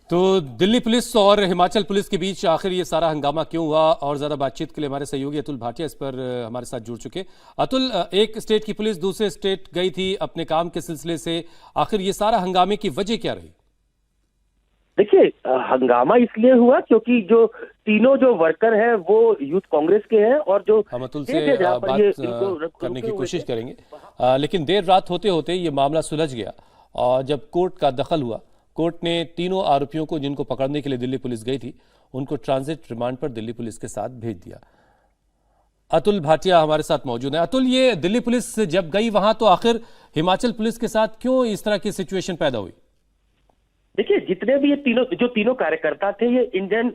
तो दिल्ली पुलिस और हिमाचल पुलिस के बीच आखिर ये सारा हंगामा क्यों हुआ, और ज्यादा बातचीत के लिए हमारे सहयोगी अतुल भाटिया इस पर हमारे साथ जुड़ चुके। अतुल, एक स्टेट की पुलिस दूसरे स्टेट गई थी अपने काम के सिलसिले से, आखिर ये सारा हंगामे की वजह क्या रही? देखिए, हंगामा इसलिए हुआ क्योंकि जो तीनों जो वर्कर हैं वो यूथ कांग्रेस के हैं और जो हम अतुल से बात करने की कोशिश करेंगे, लेकिन देर रात होते होते ये मामला सुलझ गया और जब कोर्ट का दखल हुआ, कोर्ट ने तीनों आरोपियों को जिनको पकड़ने के लिए दिल्ली पुलिस गई थी उनको ट्रांजिट रिमांड पर दिल्ली पुलिस के साथ भेज दिया। अतुल भाटिया हमारे साथ मौजूद है। अतुल, ये दिल्ली पुलिस जब गई वहां तो आखिर हिमाचल पुलिस के साथ क्यों इस तरह की सिचुएशन पैदा हुई? देखिए, जितने भी ये तीनों कार्यकर्ता थे ये इंडियन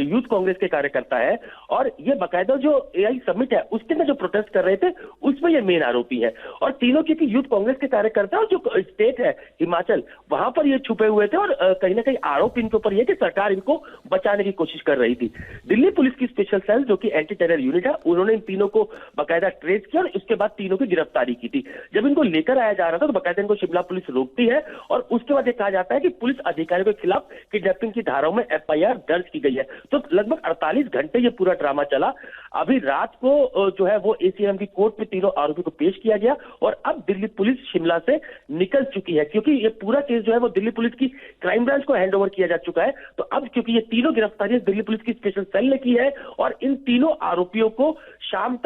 यूथ कांग्रेस के कार्यकर्ता है और ये बकायदा जो एआई समिट है उसके अंदर जो प्रोटेस्ट कर रहे थे उसमें ये मेन आरोपी है। और तीनों क्योंकि यूथ कांग्रेस के कार्यकर्ता और जो स्टेट है हिमाचल वहां पर ये छुपे हुए थे और कहीं ना कहीं आरोप इनके ऊपर ये कि सरकार इनको बचाने की कोशिश कर रही थी। दिल्ली पुलिस की स्पेशल सेल जो कि एंटी टेरर यूनिट है उन्होंने इन तीनों को बकायदा ट्रेस किया और उसके बाद तीनों की गिरफ्तारी की थी। जब इनको लेकर आया जा रहा था तो बकायदा इनको शिमला पुलिस रोकती है और उसके बाद ये कहा जाता है कि पुलिस अधिकारियों के खिलाफ किडनैपिंग की धाराओं में एफआईआर दर्ज की गई है। तो लगभग 48 घंटे ये पूरा ड्रामा चला। अभी रात को जो है वो एसीएम की कोर्ट में तीनों आरोपियों को पेश किया गया और अब दिल्ली पुलिस शिमला से निकल चुकी है क्योंकि ये पूरा केस जो है वो दिल्ली पुलिस की क्राइम ब्रांच को हैंडओवर किया जा चुका है। तो अब क्योंकि ये तीनों गिरफ्तारियां दिल्ली पुलिस की स्पेशल सेल ने की है और इन तीनों आरोपियों को शाम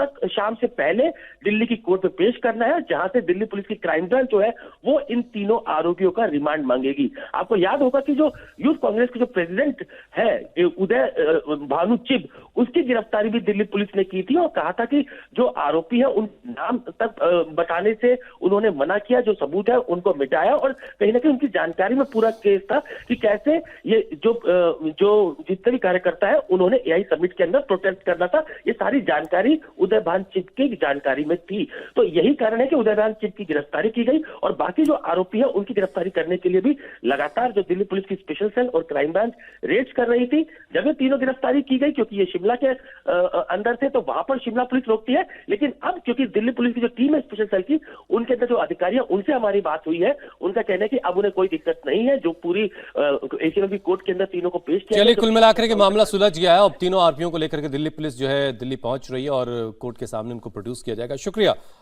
से पहले दिल्ली की कोर्ट में पेश करना है, जहां से दिल्ली पुलिस की क्राइम ब्रांच जो है वो इन तीनों आरोपियों का रिमांड मांगेगी। आपको याद होगा कि जो यूथ कांग्रेस के जो प्रेसिडेंट है उदय भानु चिब, उसकी गिरफ्तारी भी दिल्ली पुलिस ने की थी और कहा था कि जो आरोपी है उन नाम तक बताने से उन्होंने मना किया, जो सबूत है उनको मिटाया और कहीं ना कहीं उनकी जानकारी में पूरा केस था कि कैसे ये जो जितने भी कार्यकर्ता है उन्होंने एआई समिट के अंदर प्रोटेस्ट करना था। ये सारी जानकारी उदय भान चिब की जानकारी में थी। तो यही कारण है कि उदय भान चिब की गिरफ्तारी की गई और बाकी जो आरोपी है उनकी गिरफ्तारी करने के लिए भी लगातार जो दिल्ली पुलिस की स्पेशल सेल और क्राइम ब्रांच रेड्स कर रही थी। जब ये तीनों गिरफ्तारी की गई क्योंकि ये शिमला के अंदर थे तो वहां पर शिमला पुलिस रोकती है, लेकिन अब क्योंकि दिल्ली पुलिस की जो टीम है स्पेशल सेल की उनके अंदर जो अधिकारी है उनसे हमारी बात हुई है, उनका कहना है कि अब उन्हें कोई दिक्कत नहीं है। जो पूरी एसीएम की कोर्ट के अंदर तीनों को पेश किया। चलिए, कुल मिलाकर के मामला सुलझ गया है। अब तीनों आरोपियों को लेकर के दिल्ली पुलिस जो है दिल्ली पहुंच रही है और कोर्ट के सामने उनको प्रोड्यूस किया जाएगा। शुक्रिया।